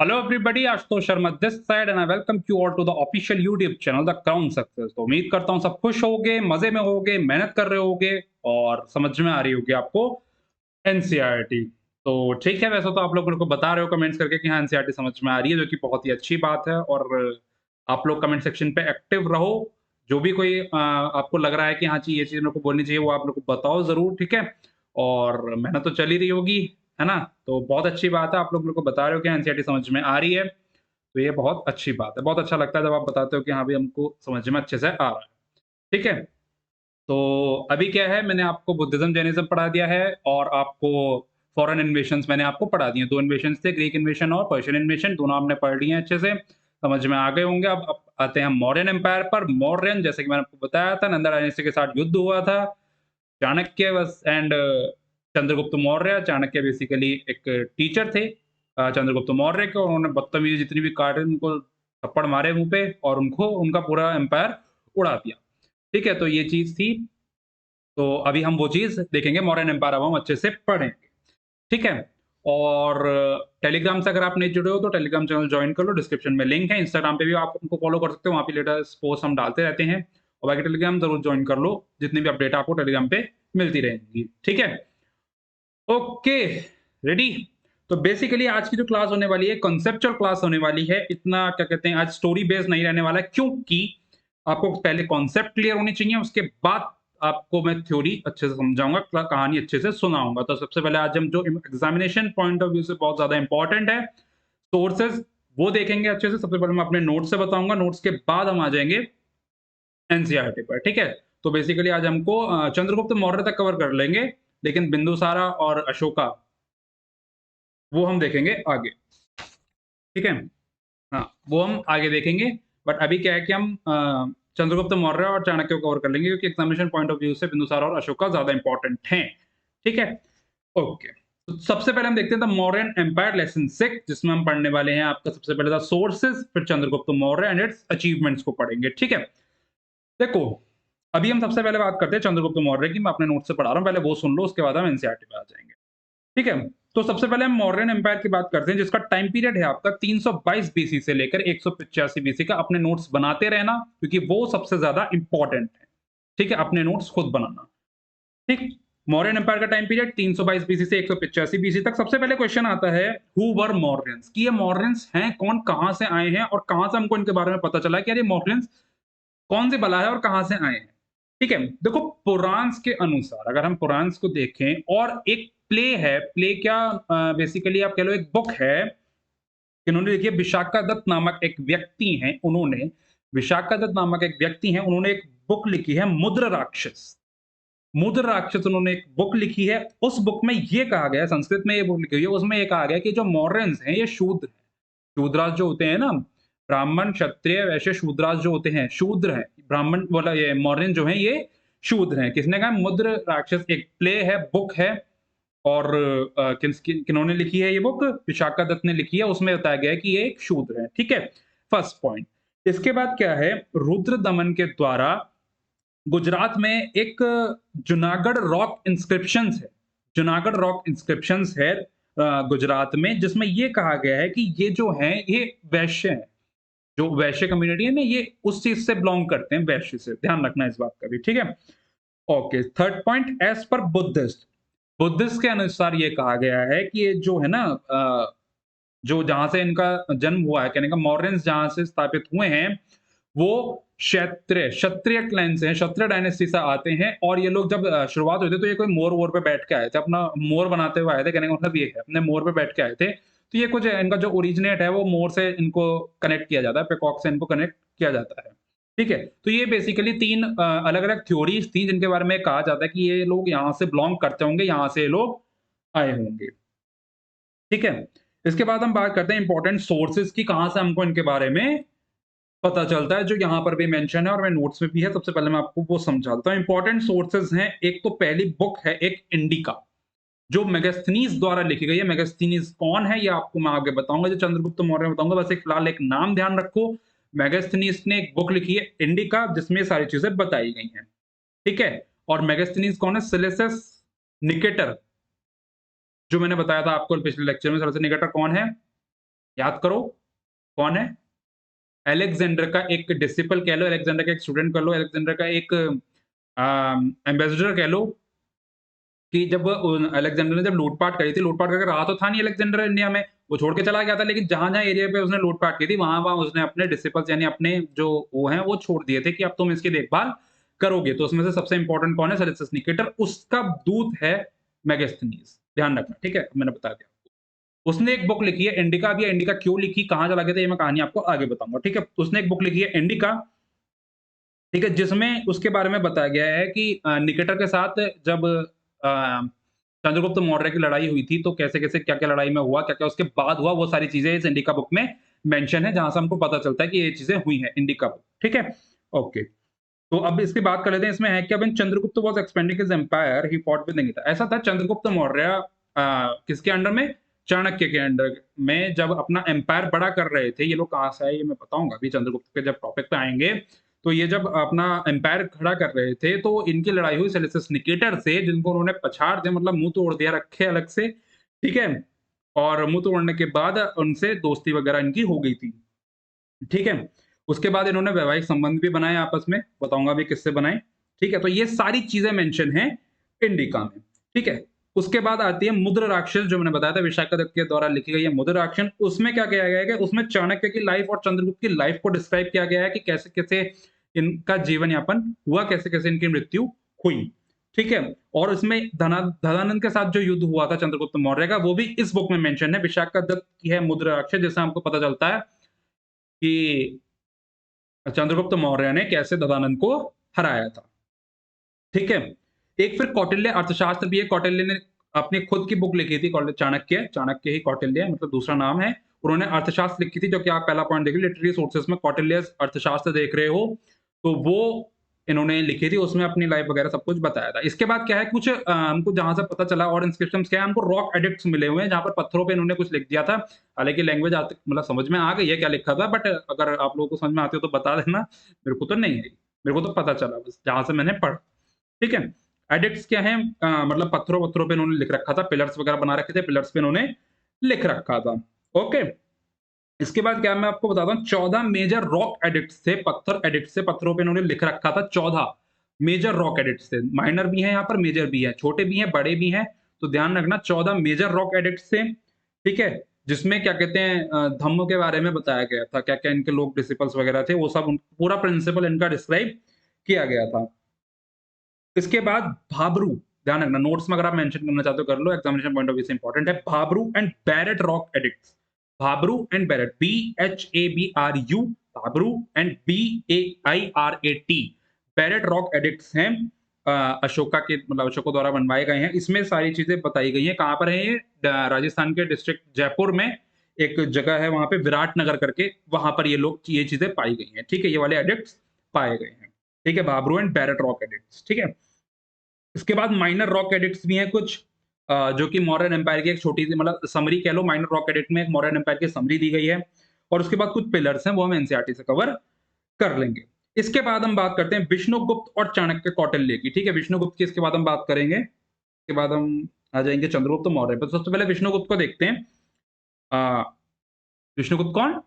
Hello everybody, Ashutosh Sharma this side and I welcome you all to the official YouTube channel the Crown Success. तो उम्मीद करता हूँ सब खुश होगे, मजे में होगे, मेहनत कर रहे होगे और समझ में आ रही होगी आपको एनसीईआरटी। तो ठीक है, वैसे तो आप लोग मेरे को बता रहे हो कमेंट्स करके कि हाँ एनसीईआरटी समझ में आ रही है, जो कि बहुत ही अच्छी बात है। और आप लोग कमेंट सेक्शन पे एक्टिव रहो। जो भी कोई आपको लग रहा है कि हाँ जी ये चीज़ मेरे को बोलनी चाहिए, वो आप लोग को बताओ ज़रूर, ठीक है? और मेहनत तो चल ही रही होगी, है ना? तो बहुत अच्छी बात है, आप लोग मेरे को बता रहे हो कि एनसीईआरटी समझ में आ रही है, तो ये बहुत अच्छी बात है। बहुत अच्छा लगता है जब आप बताते हो कि हाँ भाई हमको समझ में अच्छे से आ रहा है, ठीक है? तो अभी क्या है, मैंने आपको बुद्धिज़्म, जैनिज़्म पढ़ा दिया है और आपको फॉरेन इन्वेशंस मैंने आपको पढ़ा दिए हैं। 2 इन्वेशंस थे, ग्रीक इन्वेशन और पर्शियन इन्वेशन, दोनों आपने पढ़ लिए हैं अच्छे से, समझ में आ गए होंगे। अब आते हैं मौर्यन एम्पायर पर। मौर्यन, जैसे कि मैंने आपको बताया था, नंदा डायनेस्टी के साथ युद्ध हुआ था। चाणक्य बस एंड चंद्रगुप्त मौर्य। चाणक्य बेसिकली एक टीचर थे चंद्रगुप्त मौर्य के, और उन्होंने बदतमीजी जितनी भी काटे उनको थप्पड़ मारे मुँह पे और उनको उनका पूरा एम्पायर उड़ा दिया। ठीक है? तो ये चीज़ थी। तो अभी हम वो चीज़ देखेंगे, मौर्यन एम्पायर अब हम अच्छे से पढ़ेंगे, ठीक है? और टेलीग्राम से अगर आप नहीं जुड़े हो तो टेलीग्राम चैनल जॉइन कर लो, डिस्क्रिप्शन में लिंक है। इंस्टाग्राम पे भी आप हमको फॉलो कर सकते हो, वहाँ पे लेटेस्ट पोस्ट हम डालते रहते हैं। और बाकी टेलीग्राम ज़रूर जॉइन कर लो, जितनी भी अपडेट आपको टेलीग्राम पे मिलती रहेंगी, ठीक है? Okay, ready? तो बेसिकली आज की जो क्लास होने वाली है, कॉन्सेप्चुअल क्लास होने वाली है। इतना क्या कहते हैं, आज स्टोरी बेस्ड नहीं रहने वाला है, क्योंकि आपको पहले कॉन्सेप्ट क्लियर होनी चाहिए, उसके बाद आपको मैं थ्योरी अच्छे से समझाऊँगा, कहानी अच्छे से सुनाऊँगा। तो सबसे पहले आज हम जो एग्ज़ामिनेशन पॉइंट ऑफ व्यू से बहुत ज़्यादा इम्पोर्टेंट है, सोर्सेज़, वो देखेंगे अच्छे से। सबसे पहले मैं अपने नोट्स से बताऊँगा, नोट्स के बाद हम आ जाएँगे एनसीईआरटी पर, ठीक है? तो बेसिकली आज हमको चंद्रगुप्त मौर्य तक कवर कर लेंगे, लेकिन बिंदुसारा और अशोका वो हम देखेंगे आगे, ठीक है? हाँ, वो हम आगे देखेंगे। बट अभी क्या है कि हम चंद्रगुप्त मौर्य और चाणक्य को कवर कर लेंगे, क्योंकि एग्जामिनेशन पॉइंट ऑफ व्यू से बिंदुसार और अशोका ज़्यादा इंपॉर्टेंट हैं, ठीक है? ओके। तो सबसे पहले हम देखते हैं द मौर्यन एम्पायर लेसन 6, जिसमें हम पढ़ने वाले हैं आपका सबसे पहले द सोर्सेज़, फिर Chandragupta Maurya and it's achievements को पढ़ेंगे, ठीक है? देखो, अभी हम सबसे पहले बात करते हैं चंद्रगुप्त मौर्य की। मैं अपने नोट से पढ़ा रहा हूँ, पहले वो सुन लो, उसके बाद हम एनसीईआरटी पे आ जाएँगे। ठीक है? तो सबसे पहले हम मौर्यन एम्पायर की बात करते हैं, जिसका टाइम पीरियड है आपका 322 बीसी से लेकर 185 बीसी का। अपने नोट्स बनाते रहना, क्योंकि वो सबसे ज़्यादा इम्पोर्टेंट है। ठीक है? अपने नोट्स खुद बनाना। ठीक? मौर्यन एम्पायर का टाइम पीरियड 322 बीसी से 185 बीसी तक। सबसे पहले क्वेश्चन आता है, हू वर मौर्यंस? कि ये मौर्यंस हैं कौन, कहाँ से आए हैं और कहाँ से हमको इनके बारे में पता चला कि यार ये मौर्यंस कौन सी बला है और कहाँ से आए हैं? ठीक है? देखो, पुराण्स के अनुसार अगर हम पुराण्स को देखें, और एक प्ले है, प्ले क्या, बेसिकली आप कह लो एक बुक है, इन्होंने लिखी है, विशाखादत्त नामक एक व्यक्ति हैं, उन्होंने विशाखादत्त नामक एक व्यक्ति हैं, उन्होंने एक बुक लिखी है, मुद्र राक्षस। मुद्र राक्षस उन्होंने एक बुक लिखी है। उस बुक में ये कहा गया है, संस्कृत में ये बुक लिखी हुई है, उसमें ये कहा गया है कि जो मॉर्यंस हैं ये शूद्र हैं। शूद्रास जो होते हैं ना, ब्राह्मण, क्षत्रिय, वैश्य, शूद्रास जो होते हैं, शूद्र हैं। ब्राह्मण बोला, ये मौर्यन जो हैं ये शूद्र हैं। किसने कहा? मुद्र राक्षस। एक प्ले है, बुक है। और किन्होंने लिखी है ये बुक? विशाखादत्त ने लिखी है। उसमें बताया गया है कि ये एक शूद्र है, ठीक है? First point. इसके बाद क्या है, रुद्र दमन के द्वारा गुजरात में एक जूनागढ़ रॉक इंस्क्रिप्शंस है। जूनागढ़ रॉक इंस्क्रिप्शंस है गुजरात में, जिसमें ये कहा गया है कि ये जो हैं ये वैश्य हैं। जो वैश्य कम्युनिटी है ना, ये उस चीज से बिलोंग करते हैं, वैश्य से। ध्यान रखना इस बात का भी, ठीक है? Okay, third point, as per Buddhist. Buddhist के अनुसार ये कहा गया है कि ये जो है ना, जो जहां से इनका जन्म हुआ है, कहने का मौर्यंस जहां से स्थापित हुए हैं, वो क्षत्रिय क्षत्रिय क्लैन से हैं, क्षत्रिय डायनेस्टी से आते हैं। और ये लोग जब शुरुआत हुई थी, तो ये कोई मोर वोर पे बैठ के आए थे, अपना मोर बनाते हुए आए थे। कहने का मतलब ये है, अपने मोर पे बैठ के आए थे। तो ये कुछ इनका जो ओरिजिनेट है, वो मोर से इनको कनेक्ट किया जाता है, पिकॉक से इनको कनेक्ट किया जाता है। ठीक है? तो ये बेसिकली 3 अलग-अलग थ्योरीज़ थी, जिनके बारे में कहा जाता है कि ये लोग यहाँ से बिलॉन्ग करते होंगे, यहाँ से ये लोग आए होंगे। ठीक है? इसके बाद हम बात करते हैं इंपॉर्टेंट सोर्सेज़ की, कहाँ से हमको इनके बारे में पता चलता है, जो यहाँ पर भी मेंशन है और मेरे नोट्स में भी है। सबसे पहले मैं आपको वो समझाता हूँ। इंपॉर्टेंट सोर्सेज़ हैं, एक तो पहली बुक है, एक इंडिका, जो मेगास्थनीज़ द्वारा लिखी गई है। मेगास्थनीज़ कौन है, ये आपको मैं आगे बताऊँगा, जो चंद्रगुप्त मौर्य बताऊँगा। बस एक फिलहाल एक नाम ध्यान रखो, मेगास्थनीज़ ने एक बुक लिखी है इंडिका, जिसमें ये सारी चीज़ें बताई गई हैं। ठीक है? और मेगास्थनीज़ कौन है? सिलेसियस निकेटर, जो मैंने बताया था आपको पिछले लेक्चर में। सिलेसियस निकेटर कौन है? याद करो कौन है? अलेक्जेंडर का एक डिसिपल कह लो, अलेक्जेंडर का एक स्टूडेंट कह लो, अलेक्जेंडर का एक एम्बेसडर कह लो कि जब अलेक्जेंडर ने जब लूटपाट करी थी, लूटपाट करके रहा तो था नहीं अलेक्जेंडर इंडिया में, वो छोड़ के चला गया था, लेकिन जहाँ-जहाँ एरिया पे उसने लूटपाट की थी, वहाँ-वहाँ उसने अपने डिसिपल्स यानी अपने जो वो हैं, वो छोड़ दिए थे कि अब तुम इसकी देखभाल करोगे। तो उसमें से सबसे इम्पोर्टेंट कौन है? सेलेस्टस निकेटर, उसका दूत है मेगास्थनीज। ध्यान रखना, ठीक है? मैंने बता दिया। उसने एक बुक लिखी है इंडिका। अब ये इंडिका क्यों लिखी, कहाँ चला गया था, ये मैं कहानी आपको आगे बताऊँगा, ठीक है? उसने एक बुक लिखी है इंडिका, ठीक है? जिसमें उसके बारे में बताया गया है कि निकेटर के साथ जब अ, चंद्रगुप्त मौर्य की लड़ाई हुई थी, तो कैसे-कैसे, क्या-क्या लड़ाई में हुआ, क्या-क्या उसके बाद हुआ, वो सारी चीज़ें इस इंडिका बुक में मेंशन है, जहाँ से हमको पता चलता है कि ये चीज़ें हुई हैं, इंडिका बुक, ठीक है? ओके। तो अब इसकी बात कर लेते हैं, इसमें है क्या? When Chandragupta was expanding his empire, he fought with Nicator. ऐसा था, चंद्रगुप्त मौर्य किसके अंडर में? चाणक्य के अंडर में जब अपना एम्पायर बड़ा कर रहे थे। ये लोग कहाँ से आए, ये मैं बताऊँगा अभी चंद्रगुप्त के जब टॉपिक पे आएँगे। तो ये जब अपना एम्पायर खड़ा कर रहे थे, तो इनकी लड़ाई हुई सेलेसियस निकेटर से, जिनको उन्होंने पछाड़ दिया, मतलब मुँह तोड़ दिया रखे अलग से, ठीक है? और मुँह तोड़ने के बाद उनसे दोस्ती वगैरह इनकी हो गई थी। ठीक है? उसके बाद इन्होंने वैवाहिक संबंध भी बनाए आपस में, बताऊँगा अभी किससे बनाए, ठीक है? तो ये सारी चीज़ें मेंशन हैं इंडिका में, ठीक है? उसके बाद आती है मुद्र राक्षस, जो मैंने बताया था विशाखादत्त के द्वारा लिखी गई है मुद्र राक्षस। उसमें क्या किया गया है कि उसमें चाणक्य की लाइफ़ और चंद्रगुप्त की लाइफ़ को डिस्क्राइब किया गया है कि कैसे-कैसे इनका जीवन यापन हुआ, कैसे-कैसे इनकी मृत्यु हुई, ठीक है? और उसमें धनानंद के साथ जो युद्ध हुआ था चंद्रगुप्त मौर्य का, वो भी इस बुक में मेंशन है। विशाखादत्त की है मुद्र राक्षस, जिससे हमको पता चलता है कि चंद्रगुप्त मौर्य ने कैसे ददानंद को हराया था, ठीक है? एक फिर कौटिल्य अर्थशास्त्र भी है। कौटिल्य ने अपनी खुद की बुक लिखी थी, चाणक्य, चाणक्य ही कौटिल्य है, मतलब दूसरा नाम है। उन्होंने अर्थशास्त्र लिखी थी, जो कि आप पहला पॉइंट देखिए लिटरेरी सोर्सेस में कौटिल्य अर्थशास्त्र देख रहे हो, तो वो इन्होंने लिखी थी, उसमें अपनी लाइफ वगैरह सब कुछ बताया था। इसके बाद क्या है, कुछ हमको जहाँ से पता चला और इंस्क्रिप्शंस क्या है, हमको रॉक एडिक्ट्स मिले हुए हैं, जहाँ पर पत्थरों पे इन्होंने कुछ लिख दिया था। हालाँकि लैंग्वेज आज तक मतलब समझ में आ गई है क्या लिखा था, बट अगर आप लोगों को समझ में आती हो तो बता देना, मेरे को तो नहीं आई। मेरे को तो पता चला बस, जहाँ से मैंने पढ़ा। ठीक है? एडिक्ट्स क्या हैं? मतलब पत्थरों-वत्थरों पे इन्होंने लिख रखा था, पिलर्स वगैरह बना रखे थे, पिलर्स पे इन्होंने लिख रखा था। ओके? इसके बाद क्या मैं आपको बताता हूँ, 14 मेजर रॉक एडिक्ट्स थे, पत्थर एडिक्ट्स थे, पत्थरों पे इन्होंने लिख रखा था 14 मेजर रॉक एडिक्ट्स थे। माइनर भी हैं यहाँ पर, मेजर भी हैं, छोटे भी हैं, बड़े भी हैं, तो ध्यान रखना 14 मेजर रॉक एडिक्ट्स थे, ठीक है? जिसमें क्या कहते हैं धम्म के बारे में बताया गया था, क्या-क्या इनके लोग डिसिपल्स वगैरह थे, वो सब उन पूरा प्रिंसिपल इनका डिस्क्राइब किया गया था। इसके बाद भाब्रू, ध्यान रखना नोट्स में अगर आप मेंशन करना चाहते हो कर लो, एग्जामिनेशन पॉइंट ऑफ व्यू से इंपॉर्टेंट है। Bhabru and Bairat rock edicts, Bhabru and Bairat, BHABRU, Bhabru and BAIRAT, Bairat rock edicts हैं। अशोका के मतलब अशोका द्वारा बनवाए गए हैं। इसमें सारी चीजें बताई गई हैं। कहाँ पर है ये? राजस्थान के डिस्ट्रिक्ट जयपुर में एक जगह है, वहां पे विराट नगर करके, वहां पर ये चीजें पाई गई हैं, ठीक है? ये वाले एडिक्ट्स पाए गए हैं, ठीक है? Bhabru and Bairat rock edicts, ठीक है? इसके बाद माइनर रॉक एडिक्ट्स भी हैं कुछ, जो कि मौर्यन एम्पायर की एक छोटी-सी मतलब समरी कह लो। माइनर रॉक एडिक्ट में एक मौर्यन एम्पायर की समरी दी गई है, और उसके बाद कुछ पिलर्स हैं, वो हम एनसीईआरटी से कवर कर लेंगे। इसके बाद हम बात करते हैं विष्णुगुप्त और चाणक्य कौटिल्य की, ठीक है? विष्णुगुप्त की इसके बाद हम बात करेंगे, इसके बाद हम आ जाएँगे चंद्रगुप्त मौर्य पे। तो सबसे पहले विष्णुगुप्त को देखते हैं। अ, विष्णुगुप्त कौन?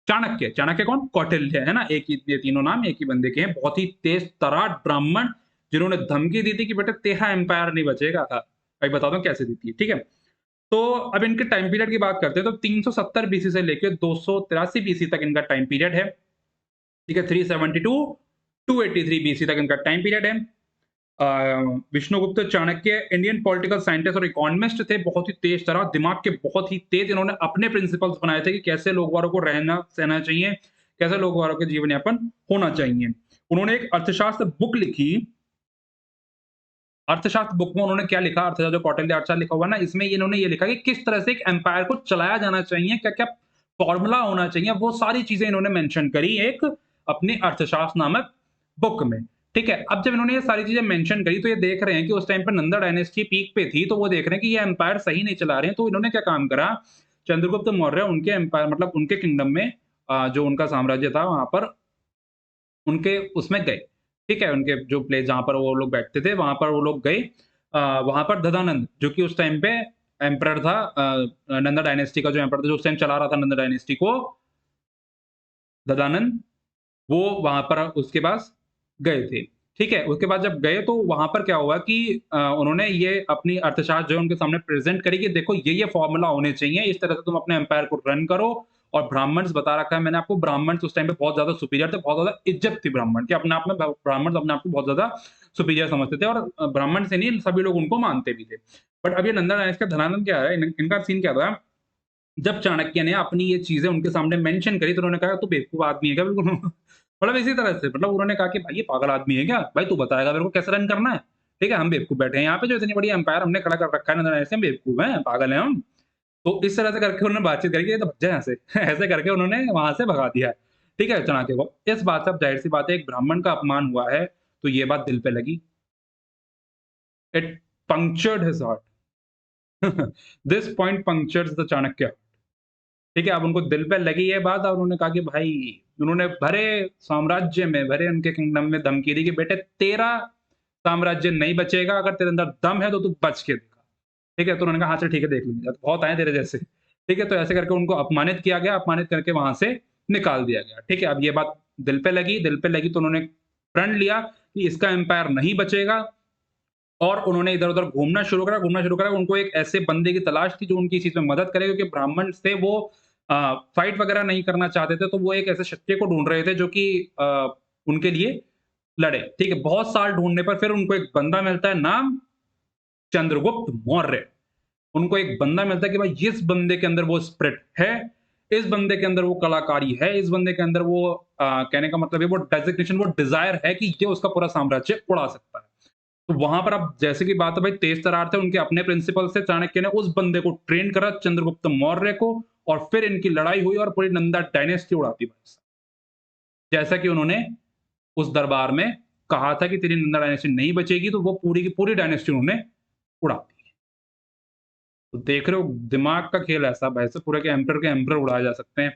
चाणक्य। चाणक्य कौन? कौटिल्य, है ना? एक ही, ये तीनों नाम एक ही बंदे के हैं। बहुत ही तेज तर्रार ब्राह्मण, जिन्होंने धमकी दी थी कि बेटा तेरा एम्पायर नहीं बचेगा। भाई बताता हूँ कैसे दी थी, ठीक है? तो अब इनके टाइम पीरियड की बात करते हैं, तो 370 बीसी से लेके 283 बीसी तक इनका टाइम पीरियड है, ठीक है? 372 283 बीसी तक इनका टाइम पीरियड है। Vishnugupta Chanakya Indian political scientist और इकोनॉमिस्ट थे, बहुत ही तेज तर्रार, दिमाग के बहुत ही तेज। इन्होंने अपने प्रिंसिपल्स बनाए थे कि कैसे लोग वालों को रहना सहना चाहिए, कैसे लोग वालों के जीवन यापन होना चाहिए। उन्होंने एक अर्थशास्त्र बुक लिखी। अर्थशास्त्र बुक में उन्होंने क्या लिखा, अर्थशास्त्र जो कौटिल्य अर्थशास्त्र लिखा हुआ है ना, इसमें इन्होंने ये लिखा कि किस तरह से एक एम्पायर को चलाया जाना चाहिए, क्या-क्या फॉर्मूला होना चाहिए, वो सारी चीजें इन्होंने मेंशन करी एक अपनी अर्थशास्त्र नामक बुक में, ठीक है? अब जब इन्होंने ये सारी चीजें मेंशन करी, तो ये देख रहे हैं कि उस टाइम पे नंदा डायनेस्टी पीक पे थी, तो वो देख रहे हैं कि ये एम्पायर सही नहीं चला रहे हैं, तो इन्होंने क्या काम करा, चंद्रगुप्त मौर्य उनके एम्पायर मतलब उनके किंगडम में जो उनका साम्राज्य था, वहां पर उनके उसमें गए, ठीक है? उनके जो प्लेस जहाँ पर वो लोग बैठते थे, वहाँ पर वो लोग गए। वहाँ पर ददानंद, जो कि उस टाइम पे एम्परर था, नंदा डायनेस्टी का जो एम्परर था, जो उस टाइम चला रहा था नंदा डायनेस्टी को, ददानंद, वो वहाँ पर उसके पास गए थे। ठीक है? उसके बाद जब गए तो वहाँ पर क्या हुआ कि उन्होंने ये अपनी अर्थशास्त्र जो है उनके सामने प्रेज़ेंट करी कि देखो ये फ़ॉर्मूला होने चाहिए, इस तरह से तुम अपने एम्पायर को रन करो। और ब्राह्मण्स बता रखा है मैंने आपको, ब्राह्मण्स उस टाइम पे बहुत ज़्यादा सुपीरियर थे, बहुत ज़्यादा इज़्ज़त थी ब्राह्मण की, अपने आप में ब्राह्मण्स अपने आप को बहुत ज़्यादा सुपीरियर समझते थे, और ब्राह्मण से नहीं सभी लोग उनको मानते भी थे। बट अब ये नंदा डायनेस्टी का धनानंद क्या है, इनका सीन क्या था, जब चाणक्य ने अपनी ये चीज़ें उनके सामने मेंशन करी तो उन्होंने कहा तू बेवकूफ आदमी है क्या बिल्कुल? मतलब इसी तरह से, मतलब उन्होंने कहा कि भाई ये पागल आदमी है क्या? भाई तू बताएगा मेरे को कैसे रन करना है? ठीक है? हम बेवकूफ बैठे हैं यहाँ पे, जो इतनी बड़ी एम्पायर हमने खड़ा कर रखा है, नंदा डायनेस्टी, हम बेवकूफ हैं, पागल हैं हम। तो इस तरह से करके उन्होंने बातचीत करी कि ये तो भग जाए यहाँ से। ऐसे करके उन्होंने वहाँ से भगा दिया। ठीक है? चाणक्य को। इस बात से अब ज़ाहिर-सी बात है, एक ब्राह्मण का अपमान हुआ है, तो ये बात दिल पे लगी। It punctured his heart. This point punctures the Chanakya. ठीक है? अब उनको दिल पे लगी ये बात, और उन्होंने कहा कि भाई, उन्होंने भरे साम्राज्य में, भरे उनके किंगडम में धमकी दी कि बेटे तेरा साम्राज्य नहीं बचेगा, अगर तेरे अंदर दम है तो तू बच के दिखा। ठीक है? तो उन्होंने कहा हाँ चल ठीक है, देख लेंगे, बहुत आए तेरे जैसे। ठीक है? तो ऐसे करके उनको अपमानित किया गया, अपमानित करके वहाँ से निकाल दिया गया। ठीक है? अब ये बात दिल पे लगी तो उन्होंने प्रण लिया कि इसका एम्पायर नहीं बचेगा, और उन्होंने इधर-उधर घूमना शुरू करा। उनको एक ऐसे बंदे की तलाश थी जो उनकी इस चीज़ में मदद करे, क्योंकि ब्राह्मण से वो फाइट वगैरह नहीं करना चाहते थे, तो वो एक ऐसे क्षत्रिय को ढूँढ रहे थे जो कि उनके लिए लड़े। ठीक है? बहुत साल ढूँढने पर फिर उनको एक बंदा मिलता है, नाम चंद्रगुप्त मौर्य। उनको एक बंदा मिलता है कि भाई इस बंदे के अंदर वो स्पिरिट है, इस बंदे के अंदर वो कलाकारी है, इस बंदे के अंदर वो कहने का मतलब है वो डेज़िग्नेशन, वो डिज़ायर है कि ये उसका पूरा साम्राज्य उड़ा सकता है। तो वहाँ पर अब जैसे की बात है भाई, तेज तर्रार थे, उनके अपने प्रिंसिपल से चाणक्य ने उस बंदे को ट्रेन करा, चंद्रगुप्त मौर्य को, और फिर इनकी लड़ाई हुई और पूरी नंदा डायनेस्टी उड़ा दी भाई साहब। जैसा कि उन्होंने उस दरबार में कहा था कि तेरी नंदा डायनेस्टी नहीं बचेगी, तो वो पूरी की पूरी डायनेस्टी उन्होंने उड़ा दी। तो देख रहे हो, दिमाग का खेल ऐसा भाई साहब, पूरे के एम्परर उड़ाए जा सकते हैं।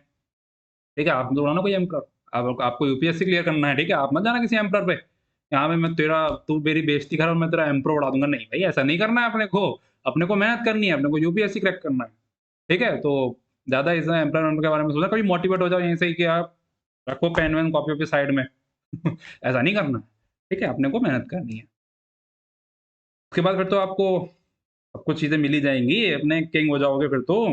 ठीक है? आप मत उड़ाना कोई एम्परर। आप आपको यूपीएससी क्लियर करना है, ठीक है? आप मत जाना किसी एम्परर पे। यहाँ पे मैं तेरा, तू मेरी बेइज़्ज़ती कर और मैं तेरा एम्परर उड़ा दूँगा। नहीं भाई, ऐसा नहीं करना है अपने को। अपने को मेहनत करनी है, अपने को यूपीएससी क्रैक करना है। ठीक है? तो ज़्यादा इस एम्परर के बारे में सोचना, कभी मोटिवेट हो जाओ यहीं से ही कि आप रखो पेन-वेन, कॉपी-वॉपी साइड में। ऐसा नहीं करना है। ठीक है? अपने को मेहनत करनी है। उसके बाद फिर तो आपको सब कुछ चीज़ें मिल ही जाएँगी, अपने किंग हो जाओगे फिर तो,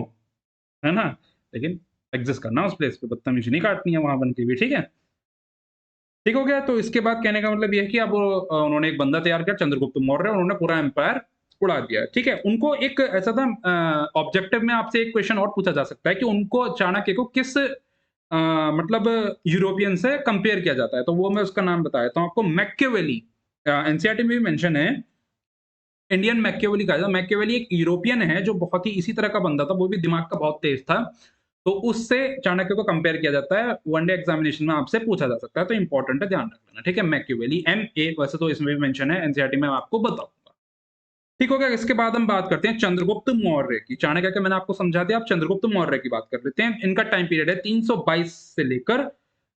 है ना? लेकिन एग्ज़िस्ट करना उस प्लेस पे, बदतमीज़ी नहीं काटनी है वहाँ बन के भी, ठीक है? ठीक हो गया, तो इसके बाद कहने का मतलब ये है कि अब उन्होंने एक बंदा तैयार किया, चंद्रगुप्त मौर्य, उन्होंने पूरा एम्पायर उड़ा दिया, ठीक है? उनको एक ऐसा था, ऑब्जेक्टिव में आपसे एक क्वेश्चन और पूछा जा सकता है कि उनको, चाणक्य को किस मतलब यूरोपियन से कंपेयर किया जाता है, तो वो मैं उसका नाम बता देता हूँ आपको, मैकियावेली। एनसीईआरटी में भी मेंशन है, इंडियन मैकियावेली कहा जाता है। मैकियावेली एक यूरोपियन है जो बहुत ही इसी तरह का बंदा था, वो भी दिमाग का बहुत तेज था। तो उससे चाणक्य को कंपेयर किया जाता है, वनडे एग्जामिनेशन में आपसे पूछा जा सकता है, तो इंपॉर्टेंट है, ध्यान रख लेना, ठीक है? मैकियावेली, एमए, वैसे तो इसमें भी मेंशन है, एनसीईआरटी में मैं आपको बताऊँगा। ठीक हो गया, इसके बाद हम बात करते हैं चंद्रगुप्त मौर्य की। चाणक्य का मैंने आपको समझा दिया, अब चंद्रगुप्त मौर्य की बात कर लेते हैं। इनका टाइम पीरियड है 322 से लेकर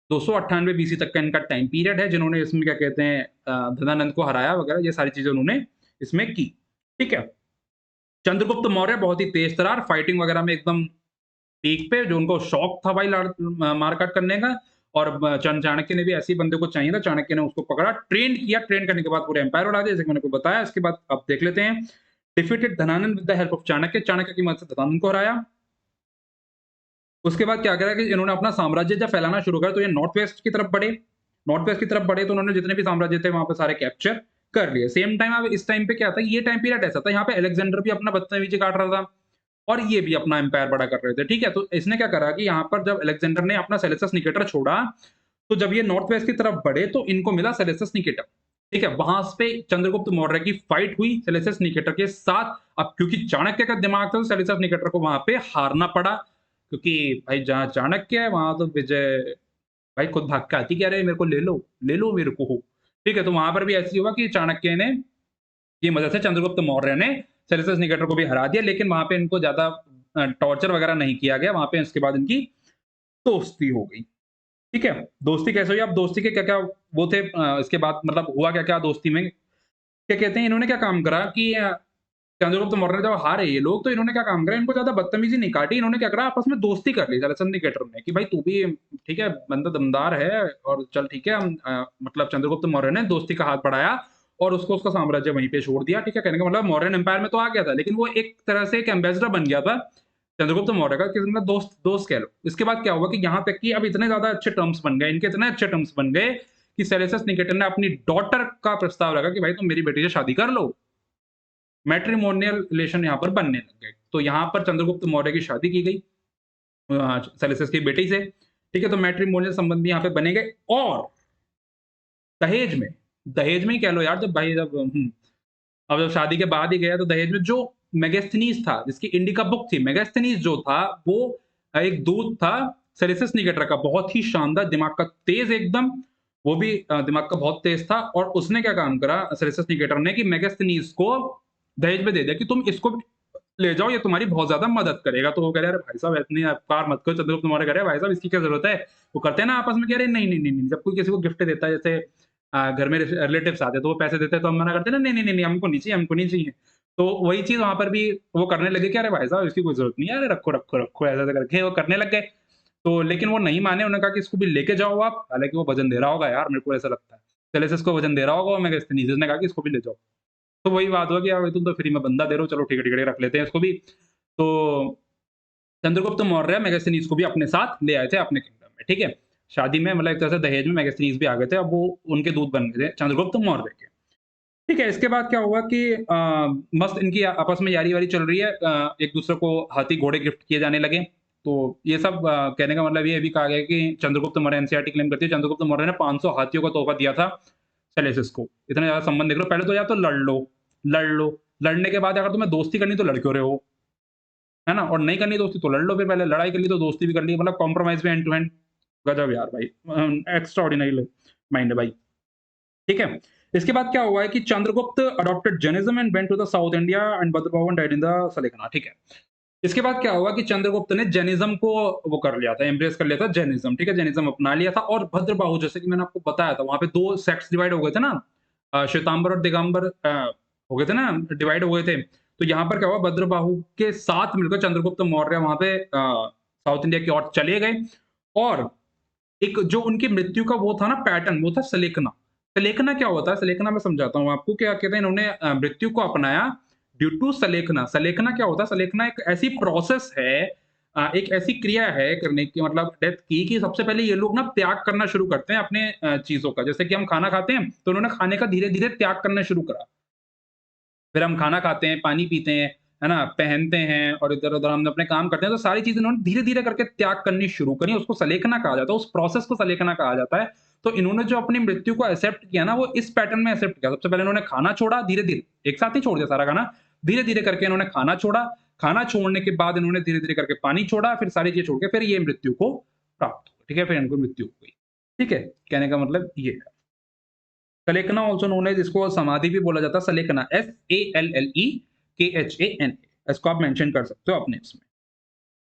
298 बीसी तक का इनका टाइम पीरियड है, जिन्होंने इसमें क्या कहते हैं, धनानंद को हराया वगैरह, ये सारी चीज़ें उन्होंने इसमें की। ठीक है? चंद्रगुप्त मौर्य बहुत ही तेज तर्रार, फाइटिंग वगैरह में एकदम पीक पे, जो उनको शौक था भाई मारकाट करने का, और चाणक्य ने भी ऐसे ही बंदे को चाहिए था, चाणक्य ने उसको पकड़ा, ट्रेन किया, ट्रेन करने के बाद पूरे एम्पायर उड़ा दिया, जैसे कि मैंने आपको बताया। इसके बाद अब देख लेते हैं, defeated Dhanananda with the help of Chanakya, Chanakya की मदद से धनानंद को हराया। उसके बाद क्या करा कि इन्होंने अपना साम्राज्य जब फैलाना शुरू करा, तो ये नॉर्थ वेस्ट की तरफ बढ़े। नॉर्थ वेस्ट की तरफ बढ़े तो उन्होंने जितने भी साम्राज्य थे वहाँ पे सारे कैप्चर कर लिए। सेम टाइम अब इस टाइम पे क्या था, ये टाइम पीरियड ऐसा था, यहाँ पे अलेक्जेंडर भी अपना बदतमीजी काट रहा था, और ये भी अपना एम्पायर बड़ा कर रहे थे, ठीक है? तो इसने क्या करा कि यहाँ पर जब अलेक्जेंडर ने अपना सेलेसियस निकेटर छोड़ा, तो जब ये नॉर्थ वेस्ट की तरफ बढ़े तो इनको मिला सेलेसियस निकेटर, ठीक है? वहाँ पे चंद्रगुप्त मौर्य की फाइट हुई सेलेसियस निकेटर के साथ। अब क्योंकि चाणक्य का दिमाग था, तो सेलेसियस निकेटर को वहाँ पे हारना पड़ा, क्योंकि भाई जहाँ चाणक्य है, वहाँ तो विजय भाई खुद भाग के आती, कि अरे मेरे को ले लो मेरे को। ठीक है? तो वहाँ पर भी ऐसे ही हुआ कि चाणक्य ने की मदद से चंद्रगुप्त मौर्य ने सेल्यूकस निकेटर को भी हरा दिया, लेकिन वहाँ पे इनको ज़्यादा टॉर्चर वगैरह नहीं किया गया, वहाँ पे इसके बाद इनकी दोस्ती हो गई। ठीक है? दोस्ती कैसे हुई? अब दोस्ती के क्या-क्या वो थे, इसके बाद मतलब हुआ क्या-क्या दोस्ती में? क्या कहते हैं, इन्होंने क्या काम करा कि चंद्रगुप्त मौर्य जब हारे ये लोग, तो इन्होंने क्या काम करा, इनको ज़्यादा बदतमीज़ी नहीं काटी, इन्होंने क्या करा, आपस में दोस्ती कर ली सलेसन निकेटर ने कि भाई तू भी ठीक है, बंदा दमदार है और चल ठीक है, हम मतलब चंद्रगुप्त मौर्य ने दोस्ती का हाथ बढ़ाया और उसको उसका साम्राज्य वहीं पे छोड़ दिया, ठीक है? कहने का मतलब मौर्यन एम्पायर में तो आ गया था, लेकिन वो एक तरह से एक एम्बेसडर बन गया था चंद्रगुप्त मौर्य का, किसी मतलब दोस्त दोस्त कह लो। इसके बाद क्या हुआ कि यहाँ तक कि अब इतने ज़्यादा अच्छे टर्म्स बन गए, इनके इतने अच्छे टर्म्स बन गए कि सेलेसियस निकेटर ने अपनी डॉटर का प्रस्ताव रखा कि भाई तुम मेरी बेटी से शादी कर लो। मैट्रिमोनियल रिलेशन यहाँ पर बनने लग गए। तो यहाँ पर चंद्रगुप्त मौर्य की शादी की गई सेलेसियस की बेटी से। ठीक है? तो मैट्रिमोनियल संबंध भी यहाँ पे बने गए और दहेज में, दहेज में ही कह लो यार, जब भाई जब अब जब शादी के बाद ही गया तो दहेज में जो मेगास्थनीज था, जिसकी इंडिका बुक थी, मेगास्थनीज जो था वो एक दूत था सेलेसियस निकेटर का, बहुत ही शानदार, दिमाग का तेज एकदम, वो भी दिमाग का बहुत तेज था और उसने क्या काम करा सेलेसियस निकेटर ने कि मेगास्थनीज को दहेज में दे दिया कि तुम इसको भी ले जाओ, ये तुम्हारी बहुत ज़्यादा मदद करेगा। तो वो कह रहे, "अरे भाई साहब इतनी उपकार मत करो।" चंद्रगुप्त मौर्य कह रहे, "भाई साहब इसकी क्या ज़रूरत है?" वो करते हैं ना आपस में कह रहे, "नहीं, नहीं, नहीं, नहीं।" जब कोई किसी को गिफ्ट देता है, जैसे घर में रिलेटिव्स आते हैं तो वो पैसे देते हैं तो हम मना करते हैं ना, "नहीं, नहीं, नहीं, नहीं, हमको नहीं चाहिए, हमको नहीं चाहिए।" तो वही चीज़ वहाँ पर भी वो करने लगे कि, "अरे भाई साहब इसकी कोई ज़रूरत नहीं है, अरे रखो, रखो, रखो।" ऐसा-ऐसा करके वो करने लग गए। तो लेकिन वो नहीं माने, उन्होंने कहा कि इसको भी लेके जाओ आप। हालाँकि वो वज़न दे रहा होगा यार, मेरे को ऐसा लगता है। सेलेसियस को वज़न दे रहा होगा और मेगास्थनीज ने कहा कि इसको भी ले जाओ। तो वही बात हुआ कि यार तुम तो फ्री में बंदा दे रहे हो, चलो ठीक है, ठीक है, रख लेते हैं इसको भी। तो चंद्रगुप्त मौर्य मेगास्थनीज को भी अपने साथ ले आए थे अपने किंगडम में, ठीक है? शादी में मतलब एक तरह से दहेज में मेगास्थनीज भी आ गए थे, अब वो उनके दूत बन गए थे चंद्रगुप्त मौर्य के। ठीक है, इसके बाद क्या हुआ कि मस्त इनकी आपस में यारी-वारी चल रही है, एक-दूसरे को हाथी, घोड़े गिफ्ट किए जाने लगे। तो ये सब कहने का मतलब ये भी कहा गया है कि चंद्रगुप्त मौर्य एनसीईआरटी क्लेम करती है, चंद्रगुप्त मौर्य ने 500 हाथियों का तोहफ़ा दिया था सेलेसियस को। इतना ज़्यादा संबंध देख लो, पहले तो या तो लड़ लो, लड़ लो, लड़ने के बाद अगर तुम्हें दोस्ती करनी तो लड़ क्यों रहे हो? है ना? और नहीं करनी दोस्ती तो लड़ लो फिर पहले, लड़ाई कर ली तो दोस्ती भी कर ली, मतलब कॉम्प्रोमाइज़ में एंड टू एंड। गज़ब यार भाई, एक्स्ट्राऑर्डिनरी माइंड है भाई। ठीक है? इसके बाद क्या हुआ है कि Chandragupta adopted Jainism and went to the south India and Bhadrabahu died in the Sallekhana, ठीक है? इसके बाद क्या हुआ कि चंद्रगुप्त ने जैनिज़्म को वो कर लिया था, एम्ब्रेस कर लिया था जैनिज़्म, ठीक है? जैनिज़्म अपना लिया था और भद्रबाहु, जैसे कि मैंने आपको बताया था, वहाँ पे 2 सेक्ट्स डिवाइड हो गए थे ना, श्वेतांबर और दिगंबर हो गए थे ना, डिवाइड हो गए थे। तो यहाँ पर क्या हुआ, भद्रबाहु के साथ मिलकर चंद्रगुप्त मौर्य वहाँ पे साउथ इंडिया की ओर चले गए और एक जो उनकी मृत्यु का वो था ना पैटर्न, वो था सलेकना। सलेकना क्या होता है? सलेकना मैं समझाता हूँ आपको, क्या कहते हैं, इन्होंने मृत्यु को अपनाया ड्यू टू सलेकना। सलेकना क्या होता है? सलेकना एक ऐसी प्रोसेस है, एक ऐसी क्रिया है करने की, मतलब डेथ की, कि सबसे पहले ये लोग ना त्याग करना शुरू करते हैं अपने चीज़ों का। जैसे कि हम खाना खाते हैं, तो उन्होंने खाने का धीरे-धीरे त्याग करना शुरू करा। फिर हम खाना खाते हैं, पानी पीते हैं, है ना? पहनते हैं और इधर-उधर हम अपने काम करते हैं, तो सारी चीज़ें इन्होंने धीरे-धीरे करके त्याग करनी शुरू करी, उसको सलेखना कहा जाता है, उस प्रोसेस को सलेखना कहा जाता है। तो इन्होंने जो अपनी मृत्यु को एक्सेप्ट किया ना, वो इस पैटर्न में एक्सेप्ट किया। सबसे पहले इन्होंने खाना छोड़ा धीरे-धीरे, एक साथ ही छोड़ दिया सारा खाना, धीरे-धीरे करके इन्होंने खाना छोड़ा, खाना छोड़ने के बाद इन्होंने धीरे-धीरे करके पानी छोड़ा, फिर सारी चीज़ें छोड़ के फिर ये मृत्यु को प्राप्त हुआ, ठीक है? फिर इनको मृत्यु हो गई, ठीक है? कहने का मतलब ये है। सलेकना ऑल्सो नोन एज़, इसको समाधि भी बोला जाता है, सलेकना, SALLEKHANA, इसको आप मेंशन कर सकते हो अपने इसमें।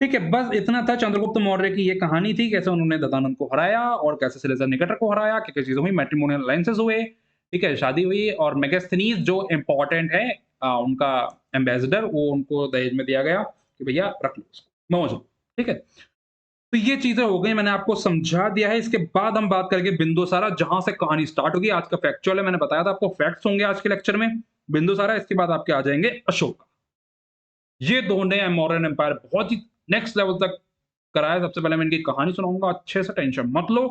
ठीक है, बस इतना था चंद्रगुप्त मौर्य की ये कहानी थी, कैसे उन्होंने ददानंद को हराया और कैसे सिलेज़र निकेटर को हराया, क्या-क्या चीज़ें हुई, मैट्रिमोनियल अलायंसेस हुए, ठीक है, शादी हुई और मेगास्थनीज़ जो इम्पोर्टेंट है, उनका एम्बेसडर, वो उनको दहेज में दिया गया कि भैया रख लो इसको, मौज लो, ठीक है? तो ये चीज़ें हो गई, मैंने आपको समझा दिया है। इसके बाद हम बात करेंगे बिंदुसारा, जहाँ से कहानी स्टार्ट होगी। आज का फैक्चुअल है, मैंने बताया था आपको फैक्ट्स होंगे आज के लेक्चर में। बिंदुसारा, इसके बाद आपके आ जाएँगे अशोक। ये 2 ने मौर्यन एम्पायर बहुत ही नेक्स्ट लेवल तक कराया। सबसे पहले मैं इनकी कहानी सुनाऊँगा, अच्छे से टेंशन मत लो।